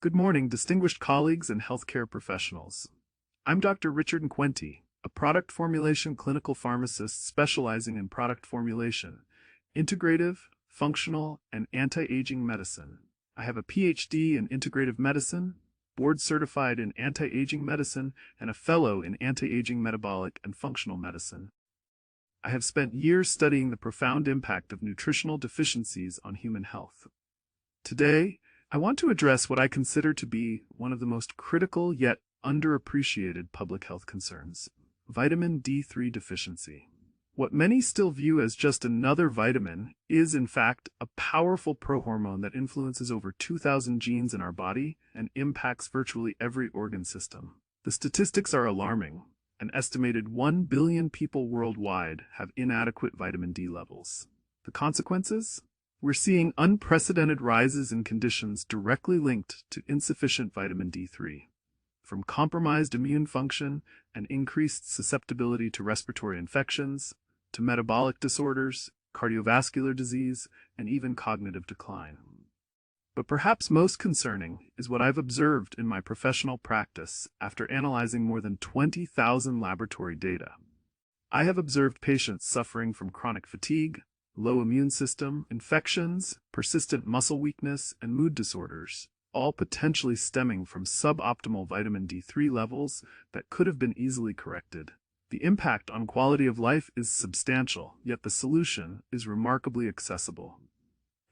Good morning, distinguished colleagues and healthcare professionals. I'm Dr. Richard Nkwenti, a product formulation clinical pharmacist specializing in product formulation, integrative, functional, and anti-aging medicine. I have a PhD in integrative medicine, board-certified in anti-aging medicine, and a fellow in anti-aging metabolic and functional medicine. I have spent years studying the profound impact of nutritional deficiencies on human health. Today, I want to address what I consider to be one of the most critical yet underappreciated public health concerns: vitamin D3 deficiency. What many still view as just another vitamin is, in fact, a powerful prohormone that influences over 2,000 genes in our body and impacts virtually every organ system. The statistics are alarming. An estimated 1 billion people worldwide have inadequate vitamin D levels. The consequences? We're seeing unprecedented rises in conditions directly linked to insufficient vitamin D3, from compromised immune function and increased susceptibility to respiratory infections, to metabolic disorders, cardiovascular disease, and even cognitive decline. But perhaps most concerning is what I've observed in my professional practice after analyzing more than 20,000 laboratory data. I have observed patients suffering from chronic fatigue, low immune system, infections, persistent muscle weakness, and mood disorders, all potentially stemming from suboptimal vitamin D3 levels that could have been easily corrected. The impact on quality of life is substantial, yet the solution is remarkably accessible.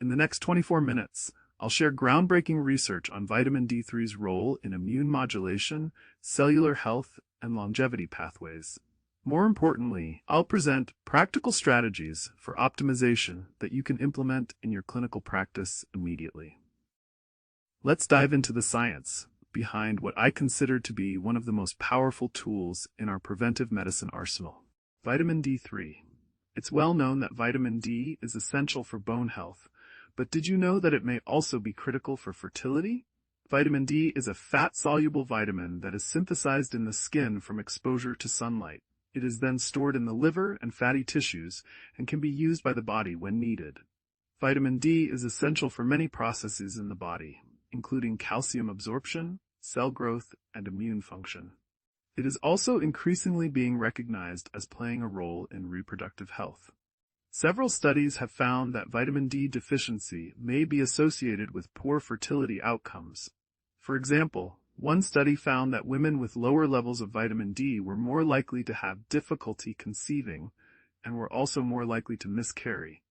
In the next 24 minutes, I'll share groundbreaking research on vitamin D3's role in immune modulation, cellular health, and longevity pathways. More importantly, I'll present practical strategies for optimization that you can implement in your clinical practice immediately. Let's dive into the science behind what I consider to be one of the most powerful tools in our preventive medicine arsenal: vitamin D3. It's well known that vitamin D is essential for bone health, but did you know that it may also be critical for fertility? Vitamin D is a fat-soluble vitamin that is synthesized in the skin from exposure to sunlight. It is then stored in the liver and fatty tissues and can be used by the body when needed. Vitamin D is essential for many processes in the body, including calcium absorption, cell growth, and immune function. It is also increasingly being recognized as playing a role in reproductive health. Several studies have found that vitamin D deficiency may be associated with poor fertility outcomes. For example, one study found that women with lower levels of vitamin D were more likely to have difficulty conceiving and were also more likely to miscarry.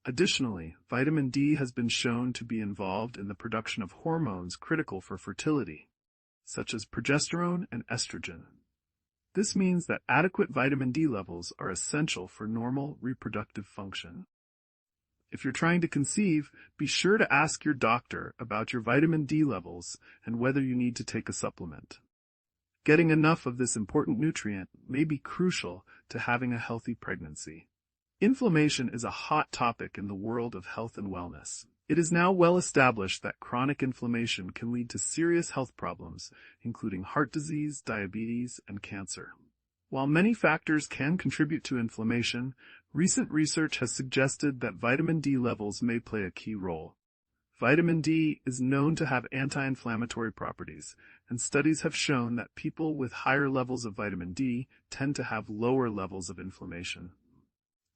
Additionally, vitamin D has been shown to be involved in the production of hormones critical for fertility, such as progesterone and estrogen. This means that adequate vitamin D levels are essential for normal reproductive function. If you're trying to conceive, be sure to ask your doctor about your vitamin D levels and whether you need to take a supplement. Getting enough of this important nutrient may be crucial to having a healthy pregnancy. Inflammation is a hot topic in the world of health and wellness. It is now well established that chronic inflammation can lead to serious health problems, including heart disease, diabetes, and cancer. While many factors can contribute to inflammation, recent research has suggested that vitamin D levels may play a key role. Vitamin D is known to have anti-inflammatory properties, and studies have shown that people with higher levels of vitamin D tend to have lower levels of inflammation.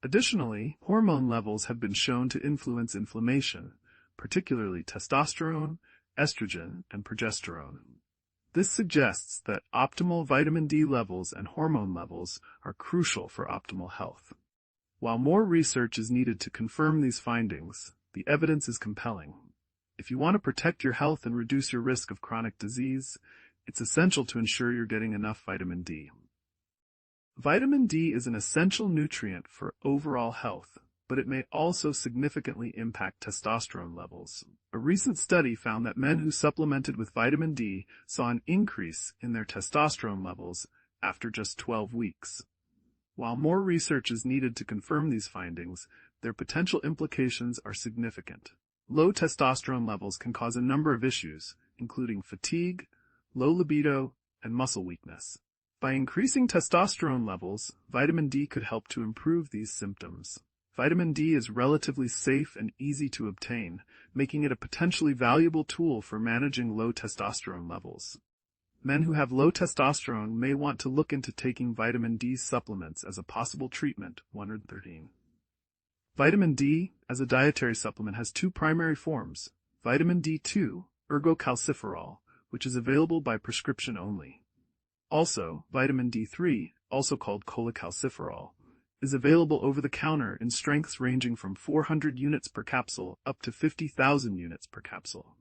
Additionally, hormone levels have been shown to influence inflammation, particularly testosterone, estrogen, and progesterone. This suggests that optimal vitamin D levels and hormone levels are crucial for optimal health. While more research is needed to confirm these findings, the evidence is compelling. If you want to protect your health and reduce your risk of chronic disease, it's essential to ensure you're getting enough vitamin D. Vitamin D is an essential nutrient for overall health, but it may also significantly impact testosterone levels. A recent study found that men who supplemented with vitamin D saw an increase in their testosterone levels after just 12 weeks. While more research is needed to confirm these findings, their potential implications are significant. Low testosterone levels can cause a number of issues, including fatigue, low libido, and muscle weakness. By increasing testosterone levels, vitamin D could help to improve these symptoms. vitamin D is relatively safe and easy to obtain, making it a potentially valuable tool for managing low testosterone levels. Men who have low testosterone may want to look into taking vitamin D supplements as a possible treatment. 113. Vitamin D, as a dietary supplement, has two primary forms: vitamin D2, ergocalciferol, which is available by prescription only. Also, vitamin D3, also called cholecalciferol, is available over the counter in strengths ranging from 400 units per capsule up to 50,000 units per capsule.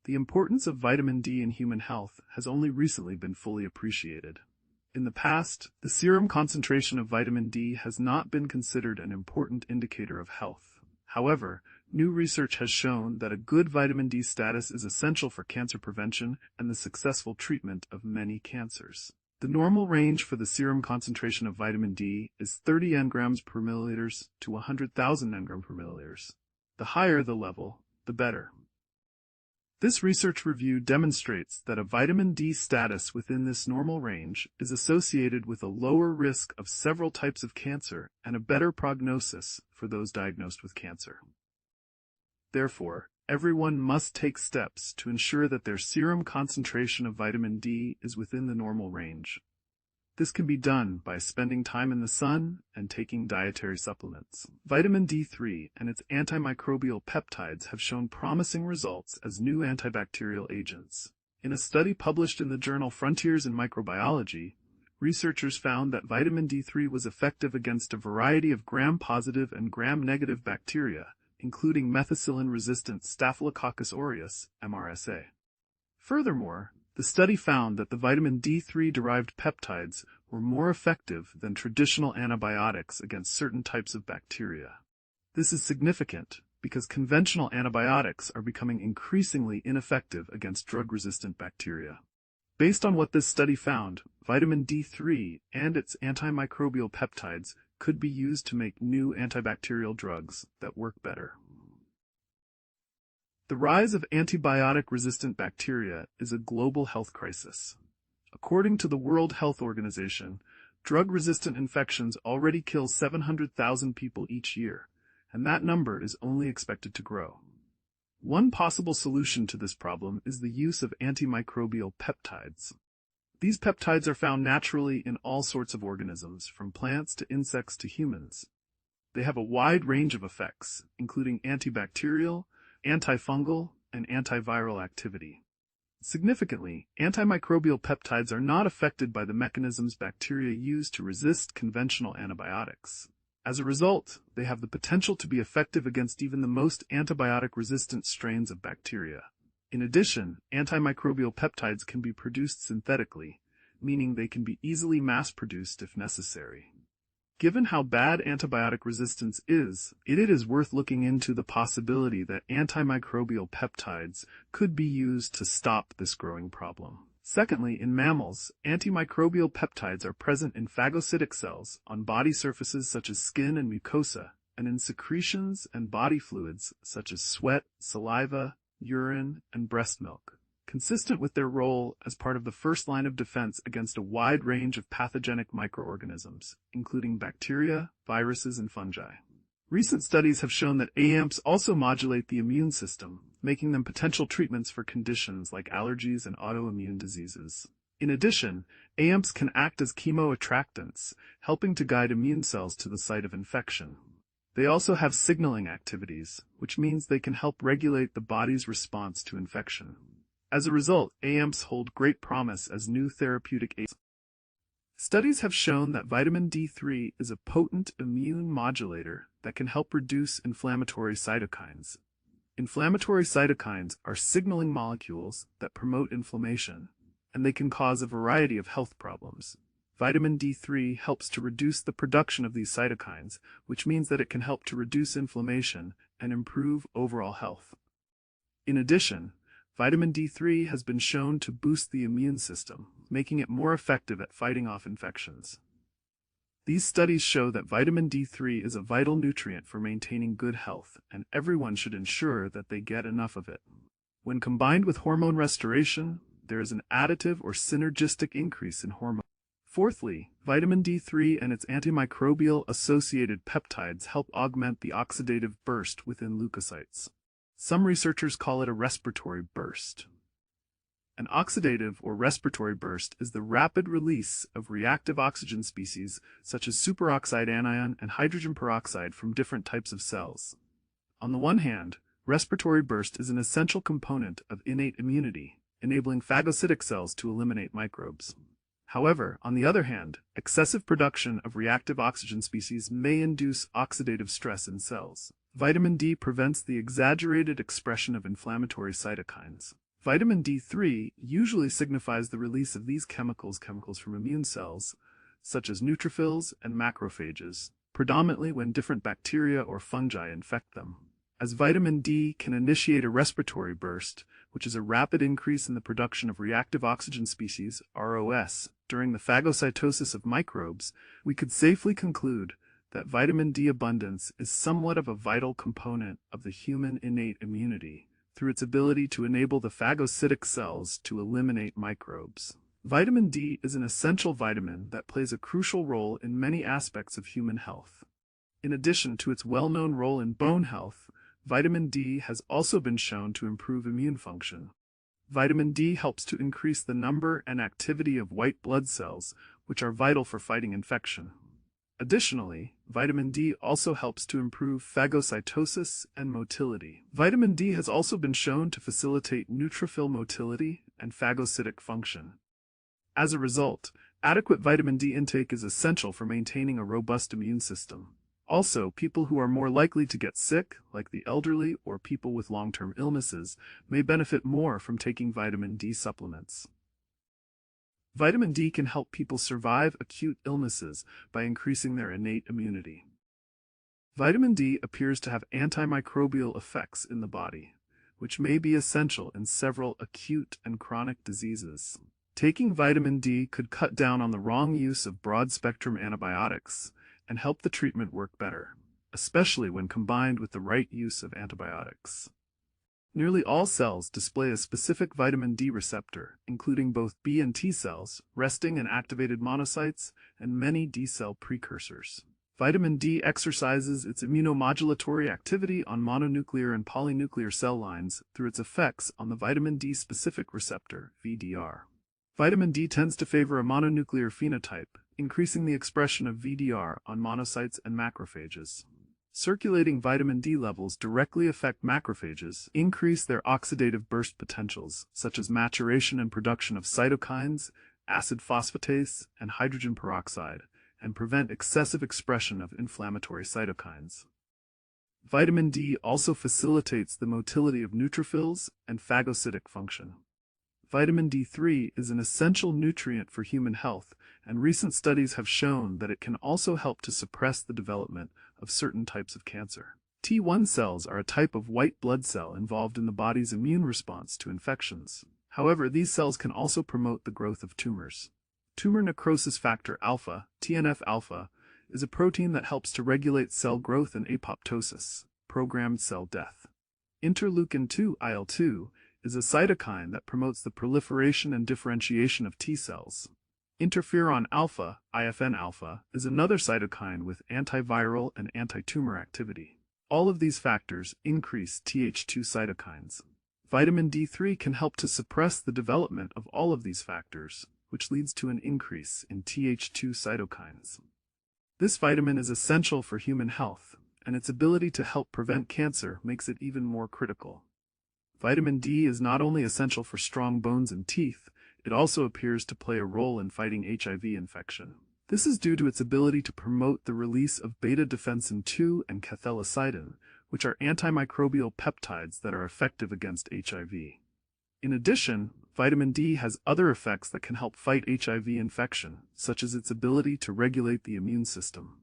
The importance of vitamin D in human health has only recently been fully appreciated. In the past, the serum concentration of vitamin D has not been considered an important indicator of health. However, new research has shown that a good vitamin D status is essential for cancer prevention and the successful treatment of many cancers. The normal range for the serum concentration of vitamin D is 30 ngrams per milliliters to 100,000 ngrams per milliliters. The higher the level, the better. This research review demonstrates that a vitamin D status within this normal range is associated with a lower risk of several types of cancer and a better prognosis for those diagnosed with cancer. Therefore, everyone must take steps to ensure that their serum concentration of vitamin D is within the normal range. This can be done by spending time in the sun and taking dietary supplements. Vitamin D3 and its antimicrobial peptides have shown promising results as new antibacterial agents. In a study published in the journal Frontiers in Microbiology, researchers found that vitamin D3 was effective against a variety of gram-positive and gram-negative bacteria, including methicillin-resistant Staphylococcus aureus, MRSA. Furthermore, the study found that the vitamin D3-derived peptides were more effective than traditional antibiotics against certain types of bacteria. This is significant because conventional antibiotics are becoming increasingly ineffective against drug-resistant bacteria. Based on what this study found, vitamin D3 and its antimicrobial peptides could be used to make new antibacterial drugs that work better. The rise of antibiotic-resistant bacteria is a global health crisis. According to the World Health Organization, drug-resistant infections already kill 700,000 people each year, and that number is only expected to grow. One possible solution to this problem is the use of antimicrobial peptides. These peptides are found naturally in all sorts of organisms, from plants to insects to humans. They have a wide range of effects, including antibacterial, antifungal, and antiviral activity. Significantly, antimicrobial peptides are not affected by the mechanisms bacteria use to resist conventional antibiotics. As a result, they have the potential to be effective against even the most antibiotic-resistant strains of bacteria. In addition, antimicrobial peptides can be produced synthetically, meaning they can be easily mass-produced if necessary. Given how bad antibiotic resistance is, it is worth looking into the possibility that antimicrobial peptides could be used to stop this growing problem. Secondly, in mammals, antimicrobial peptides are present in phagocytic cells on body surfaces such as skin and mucosa, and in secretions and body fluids such as sweat, saliva, urine, and breast milk, consistent with their role as part of the first line of defense against a wide range of pathogenic microorganisms, including bacteria, viruses, and fungi. Recent studies have shown that AMPs also modulate the immune system, making them potential treatments for conditions like allergies and autoimmune diseases. In addition, AMPs can act as chemoattractants, helping to guide immune cells to the site of infection. They also have signaling activities, which means they can help regulate the body's response to infection. As a result, AMPs hold great promise as new therapeutic agents. Studies have shown that vitamin D3 is a potent immune modulator that can help reduce inflammatory cytokines. Inflammatory cytokines are signaling molecules that promote inflammation, and they can cause a variety of health problems. Vitamin D3 helps to reduce the production of these cytokines, which means that it can help to reduce inflammation and improve overall health. In addition, vitamin D3 has been shown to boost the immune system, making it more effective at fighting off infections. These studies show that vitamin D3 is a vital nutrient for maintaining good health, and everyone should ensure that they get enough of it. When combined with hormone restoration, there is an additive or synergistic increase in hormone. Fourthly, vitamin D3 and its antimicrobial-associated peptides help augment the oxidative burst within leukocytes. Some researchers call it a respiratory burst. An oxidative or respiratory burst is the rapid release of reactive oxygen species such as superoxide anion and hydrogen peroxide from different types of cells. On the one hand, respiratory burst is an essential component of innate immunity, enabling phagocytic cells to eliminate microbes. However, on the other hand, excessive production of reactive oxygen species may induce oxidative stress in cells. Vitamin D prevents the exaggerated expression of inflammatory cytokines. Vitamin D3 usually signifies the release of these chemicals from immune cells, such as neutrophils and macrophages, predominantly when different bacteria or fungi infect them. As vitamin D can initiate a respiratory burst, which is a rapid increase in the production of reactive oxygen species, ROS, during the phagocytosis of microbes, we could safely conclude that vitamin D abundance is somewhat of a vital component of the human innate immunity, through its ability to enable the phagocytic cells to eliminate microbes. Vitamin D is an essential vitamin that plays a crucial role in many aspects of human health. In addition to its well-known role in bone health, vitamin D has also been shown to improve immune function. Vitamin D helps to increase the number and activity of white blood cells, which are vital for fighting infection. Additionally, vitamin D also helps to improve phagocytosis and motility. Vitamin D has also been shown to facilitate neutrophil motility and phagocytic function. As a result, adequate vitamin D intake is essential for maintaining a robust immune system. Also, people who are more likely to get sick, like the elderly or people with long-term illnesses, may benefit more from taking vitamin D supplements. Vitamin D can help people survive acute illnesses by increasing their innate immunity. Vitamin D appears to have antimicrobial effects in the body, which may be essential in several acute and chronic diseases. Taking vitamin D could cut down on the wrong use of broad-spectrum antibiotics and help the treatment work better, especially when combined with the right use of antibiotics. Nearly all cells display a specific vitamin D receptor, including both B and T cells, resting and activated monocytes, and many D cell precursors. Vitamin D exercises its immunomodulatory activity on mononuclear and polynuclear cell lines through its effects on the vitamin D-specific receptor, VDR. Vitamin D tends to favor a mononuclear phenotype, increasing the expression of VDR on monocytes and macrophages. Circulating vitamin D levels directly affect macrophages, increase their oxidative burst potentials, such as maturation and production of cytokines, acid phosphatase, and hydrogen peroxide, and prevent excessive expression of inflammatory cytokines. Vitamin D also facilitates the motility of neutrophils and phagocytic function. Vitamin D3 is an essential nutrient for human health, and recent studies have shown that it can also help to suppress the development of certain types of cancer. T1 cells are a type of white blood cell involved in the body's immune response to infections. However, these cells can also promote the growth of tumors. Tumor necrosis factor alpha, TNF-alpha, is a protein that helps to regulate cell growth and apoptosis, programmed cell death. Interleukin-2, IL-2, is a cytokine that promotes the proliferation and differentiation of T cells. Interferon alpha, IFN-alpha, is another cytokine with antiviral and anti-tumor activity. All of these factors increase Th2 cytokines. Vitamin D3 can help to suppress the development of all of these factors, which leads to an increase in Th2 cytokines. This vitamin is essential for human health, and its ability to help prevent cancer makes it even more critical. Vitamin D is not only essential for strong bones and teeth, it also appears to play a role in fighting HIV infection. This is due to its ability to promote the release of beta-defensin 2 and cathelicidin, which are antimicrobial peptides that are effective against HIV. In addition, vitamin D has other effects that can help fight HIV infection, such as its ability to regulate the immune system.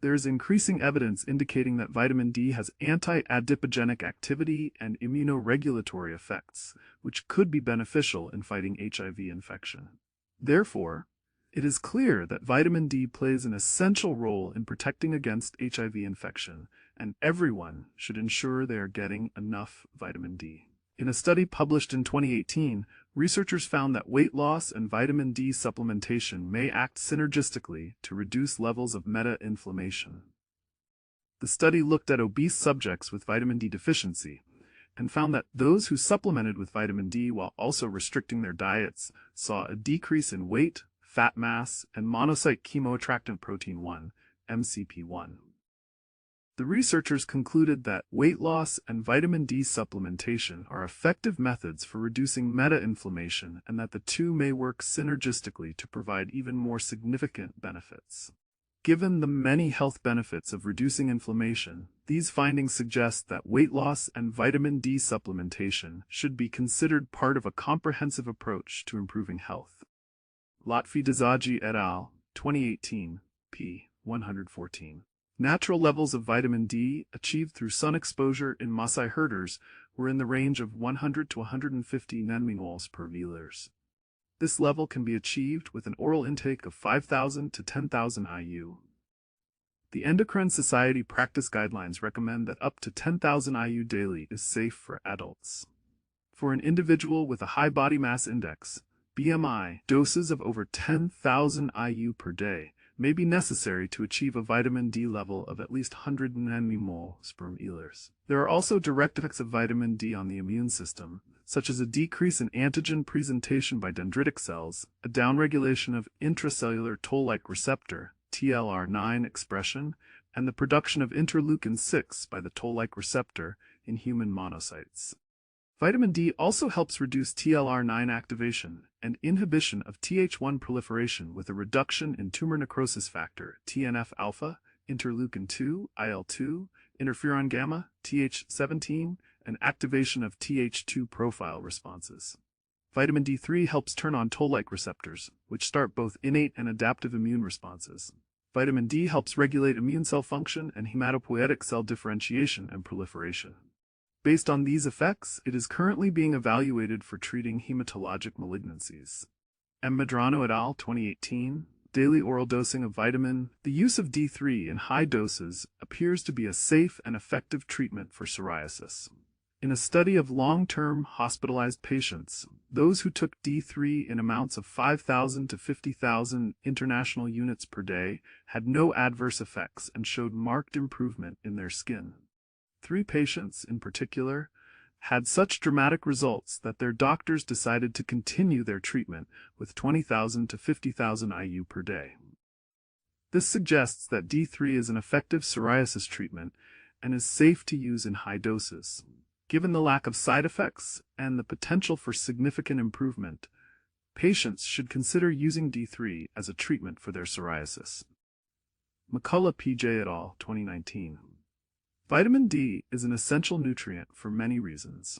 There is increasing evidence indicating that vitamin D has anti-adipogenic activity and immunoregulatory effects, which could be beneficial in fighting HIV infection. Therefore, it is clear that vitamin D plays an essential role in protecting against HIV infection, and everyone should ensure they are getting enough vitamin D. In a study published in 2018, Researchers found that weight loss and vitamin D supplementation may act synergistically to reduce levels of meta-inflammation. The study looked at obese subjects with vitamin D deficiency and found that those who supplemented with vitamin D while also restricting their diets saw a decrease in weight, fat mass, and monocyte chemoattractant protein 1, MCP1. The researchers concluded that weight loss and vitamin D supplementation are effective methods for reducing meta-inflammation and that the two may work synergistically to provide even more significant benefits. Given the many health benefits of reducing inflammation, these findings suggest that weight loss and vitamin D supplementation should be considered part of a comprehensive approach to improving health. Lotfi Dosage et al., 2018, p. 114. Natural levels of vitamin D achieved through sun exposure in Maasai herders were in the range of 100 to 150 nanomoles per milliliters. This level can be achieved with an oral intake of 5,000 to 10,000 IU. The Endocrine Society practice guidelines recommend that up to 10,000 IU daily is safe for adults. For an individual with a high body mass index, BMI, doses of over 10,000 IU per day may be necessary to achieve a vitamin D level of at least 100 nanomoles per milliliters. There are also direct effects of vitamin D on the immune system, such as a decrease in antigen presentation by dendritic cells, a downregulation of intracellular toll-like receptor (TLR9) expression, and the production of interleukin-6 by the toll-like receptor in human monocytes. Vitamin D also helps reduce TLR9 activation and inhibition of Th1 proliferation with a reduction in tumor necrosis factor TNF-alpha, interleukin-2, IL-2, interferon gamma, Th17, and activation of Th2 profile responses. Vitamin D3 helps turn on toll-like receptors, which start both innate and adaptive immune responses. Vitamin D helps regulate immune cell function and hematopoietic cell differentiation and proliferation. Based on these effects, it is currently being evaluated for treating hematologic malignancies. M. Medrano et al., 2018, daily oral dosing of vitamin. The use of D3 in high doses appears to be a safe and effective treatment for psoriasis. In a study of long-term hospitalized patients, those who took D3 in amounts of 5,000 to 50,000 international units per day had no adverse effects and showed marked improvement in their skin. 3 patients, in particular, had such dramatic results that their doctors decided to continue their treatment with 20,000 to 50,000 IU per day. This suggests that D3 is an effective psoriasis treatment and is safe to use in high doses. Given the lack of side effects and the potential for significant improvement, patients should consider using D3 as a treatment for their psoriasis. McCullough P.J. et al., 2019. Vitamin D is an essential nutrient for many reasons.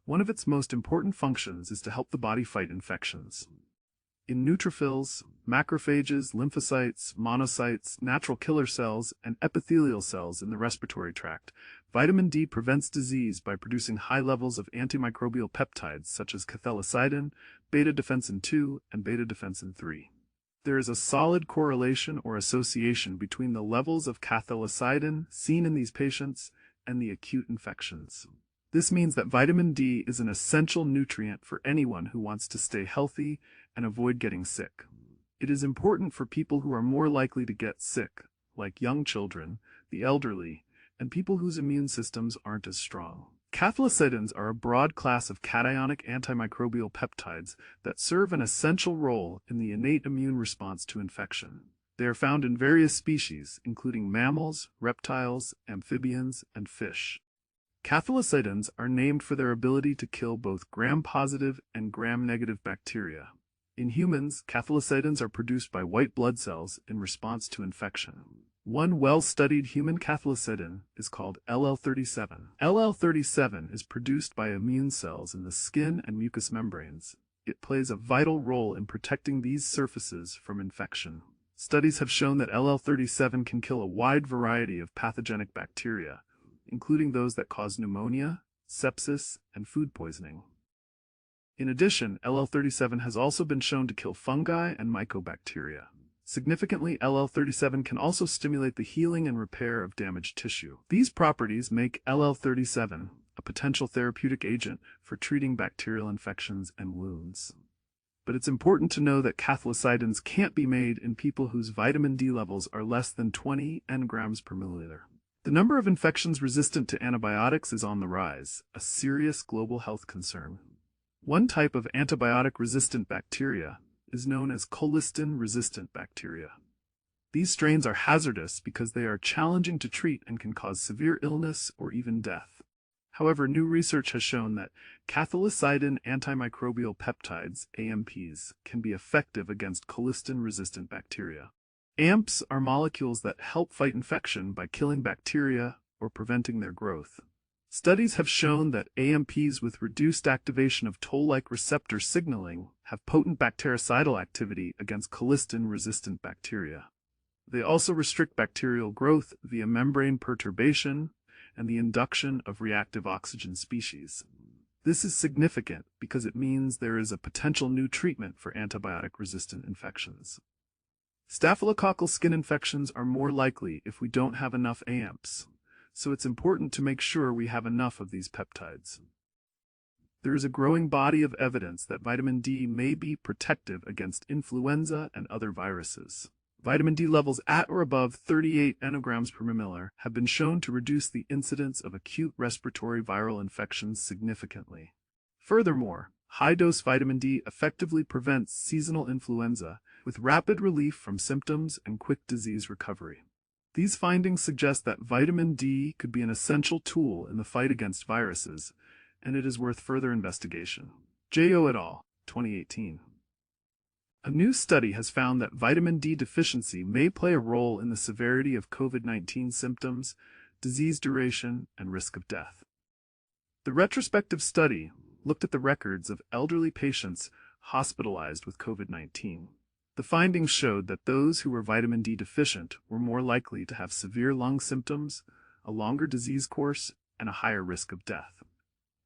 One of its most important functions is to help the body fight infections. In neutrophils, macrophages, lymphocytes, monocytes, natural killer cells, and epithelial cells in the respiratory tract, vitamin D prevents disease by producing high levels of antimicrobial peptides such as cathelicidin, beta-defensin 2, and beta-defensin 3. There is a solid correlation or association between the levels of cathelicidin seen in these patients and the acute infections. This means that vitamin D is an essential nutrient for anyone who wants to stay healthy and avoid getting sick. It is important for people who are more likely to get sick, like young children, the elderly, and people whose immune systems aren't as strong. Cathelicidins are a broad class of cationic antimicrobial peptides that serve an essential role in the innate immune response to infection. They are found in various species, including mammals, reptiles, amphibians, and fish. Cathelicidins are named for their ability to kill both gram-positive and gram-negative bacteria. In humans, cathelicidins are produced by white blood cells in response to infection. One well-studied human cathelicidin is called LL37. LL37 is produced by immune cells in the skin and mucous membranes. It plays a vital role in protecting these surfaces from infection. Studies have shown that LL37 can kill a wide variety of pathogenic bacteria, including those that cause pneumonia, sepsis, and food poisoning. In addition, LL37 has also been shown to kill fungi and mycobacteria. Significantly, LL37 can also stimulate the healing and repair of damaged tissue. These properties make LL37 a potential therapeutic agent for treating bacterial infections and wounds. But it's important to know that cathelicidins can't be made in people whose vitamin D levels are less than 20 ng per milliliter. The number of infections resistant to antibiotics is on the rise, a serious global health concern. One type of antibiotic-resistant bacteria is known as colistin-resistant bacteria. These strains are hazardous because they are challenging to treat and can cause severe illness or even death. However, new research has shown that cathelicidin antimicrobial peptides, AMPs, can be effective against colistin-resistant bacteria. AMPs are molecules that help fight infection by killing bacteria or preventing their growth. Studies have shown that AMPs with reduced activation of toll-like receptor signaling have potent bactericidal activity against colistin-resistant bacteria. They also restrict bacterial growth via membrane perturbation and the induction of reactive oxygen species. This is significant because it means there is a potential new treatment for antibiotic-resistant infections. Staphylococcal skin infections are more likely if we don't have enough AMPs, so it's important to make sure we have enough of these peptides. There is a growing body of evidence that vitamin D may be protective against influenza and other viruses. Vitamin D levels at or above 38 ng per milliliter have been shown to reduce the incidence of acute respiratory viral infections significantly. Furthermore, high-dose vitamin D effectively prevents seasonal influenza, with rapid relief from symptoms and quick disease recovery. These findings suggest that vitamin D could be an essential tool in the fight against viruses, and it is worth further investigation. J.O. et al., 2018. A new study has found that vitamin D deficiency may play a role in the severity of COVID-19 symptoms, disease duration, and risk of death. The retrospective study looked at the records of elderly patients hospitalized with COVID-19. The findings showed that those who were vitamin D deficient were more likely to have severe lung symptoms, a longer disease course, and a higher risk of death.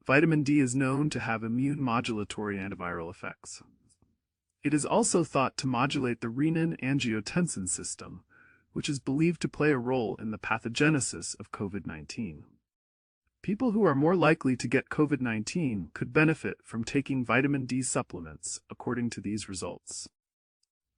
Vitamin D is known to have immune modulatory antiviral effects. It is also thought to modulate the renin-angiotensin system, which is believed to play a role in the pathogenesis of COVID-19. People who are more likely to get COVID-19 could benefit from taking vitamin D supplements, according to these results.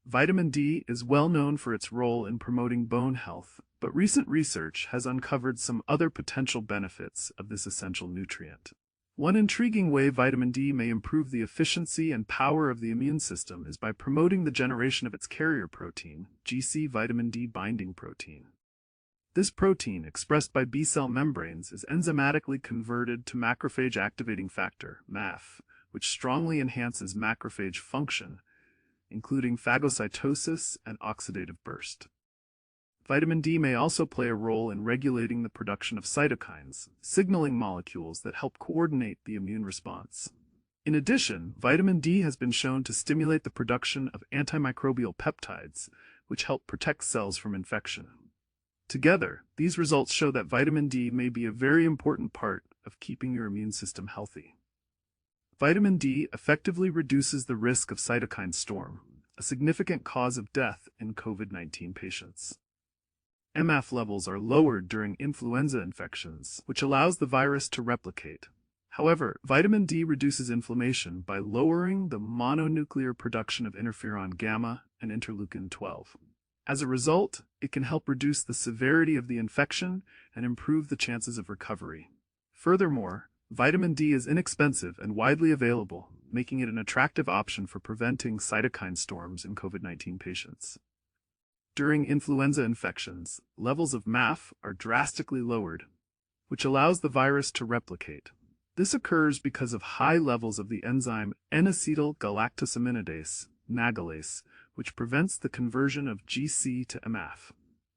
Vitamin D is well known for its role in promoting bone health, but recent research has uncovered some other potential benefits of this essential nutrient. One intriguing way vitamin D may improve the efficiency and power of the immune system is by promoting the generation of its carrier protein, GC vitamin D binding protein. This protein, expressed by B-cell membranes, is enzymatically converted to macrophage activating factor, MAF, which strongly enhances macrophage function, including phagocytosis and oxidative burst. Vitamin D may also play a role in regulating the production of cytokines, signaling molecules that help coordinate the immune response. In addition, vitamin D has been shown to stimulate the production of antimicrobial peptides, which help protect cells from infection. Together, these results show that vitamin D may be a very important part of keeping your immune system healthy. Vitamin D effectively reduces the risk of cytokine storm, a significant cause of death in COVID-19 patients. MF levels are lowered during influenza infections, which allows the virus to replicate. However, vitamin D reduces inflammation by lowering the mononuclear production of interferon gamma and interleukin-12. As a result, it can help reduce the severity of the infection and improve the chances of recovery. Furthermore, vitamin D is inexpensive and widely available, making it an attractive option for preventing cytokine storms in COVID-19 patients. During influenza infections, levels of MAF are drastically lowered, which allows the virus to replicate. This occurs because of high levels of the enzyme N-acetyl-galactosaminidase, NAGalase, which prevents the conversion of GC to MAF.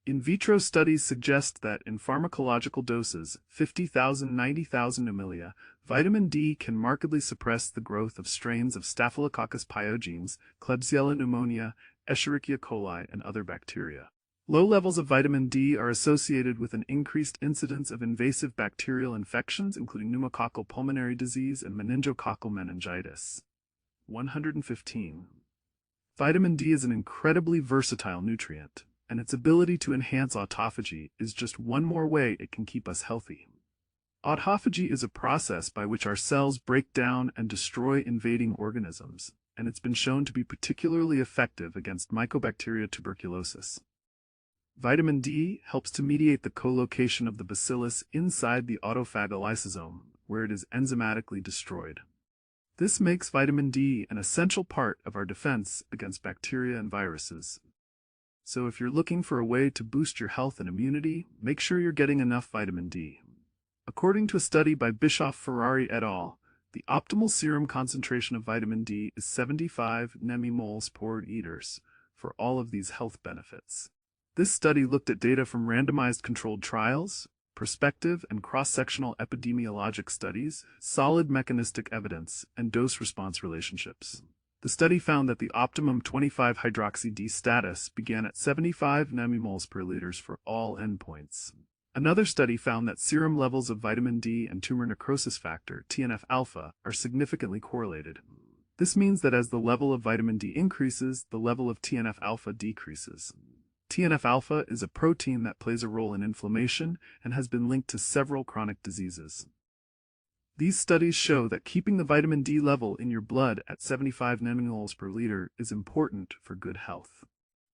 In vitro studies suggest that in pharmacological doses, 50,000 to 90,000 ml, vitamin D can markedly suppress the growth of strains of Staphylococcus pyogenes, Klebsiella pneumonia, Escherichia coli, and other bacteria. Low levels of vitamin D are associated with an increased incidence of invasive bacterial infections, including pneumococcal pulmonary disease and meningococcal meningitis. 115. Vitamin D is an incredibly versatile nutrient, and its ability to enhance autophagy is just one more way it can keep us healthy. Autophagy is a process by which our cells break down and destroy invading organisms, and it's been shown to be particularly effective against Mycobacteria tuberculosis. Vitamin D helps to mediate the co-location of the bacillus inside the autophagal lysosome, where it is enzymatically destroyed. This makes vitamin D an essential part of our defense against bacteria and viruses. So if you're looking for a way to boost your health and immunity, make sure you're getting enough vitamin D. According to a study by Bischoff-Ferrari et al., the optimal serum concentration of vitamin D is 75 nmol per liters for all of these health benefits. This study looked at data from randomized controlled trials, prospective and cross-sectional epidemiologic studies, solid mechanistic evidence, and dose-response relationships. The study found that the optimum 25-hydroxy-D status began at 75 nmol per liters for all endpoints. Another study found that serum levels of vitamin D and tumor necrosis factor, TNF-alpha, are significantly correlated. This means that as the level of vitamin D increases, the level of TNF-alpha decreases. TNF-alpha is a protein that plays a role in inflammation and has been linked to several chronic diseases. These studies show that keeping the vitamin D level in your blood at 75 nmol per liter is important for good health.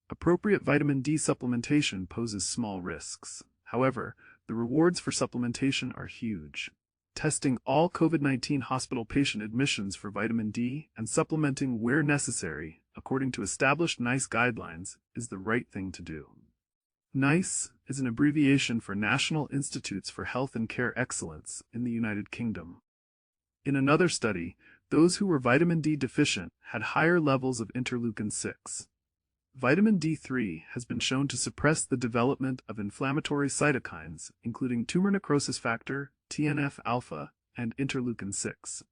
Appropriate vitamin D supplementation poses small risks. However, the rewards for supplementation are huge. Testing all COVID-19 hospital patient admissions for vitamin D and supplementing where necessary, according to established NICE guidelines, is the right thing to do. NICE is an abbreviation for National Institutes for Health and Care Excellence in the United Kingdom. In another study, those who were vitamin D deficient had higher levels of interleukin-6. Vitamin D3 has been shown to suppress the development of inflammatory cytokines, including tumor necrosis factor, TNF-alpha, and interleukin-6.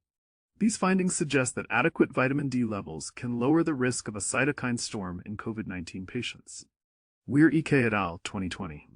These findings suggest that adequate vitamin D levels can lower the risk of a cytokine storm in COVID-19 patients. Weir et al. 2020.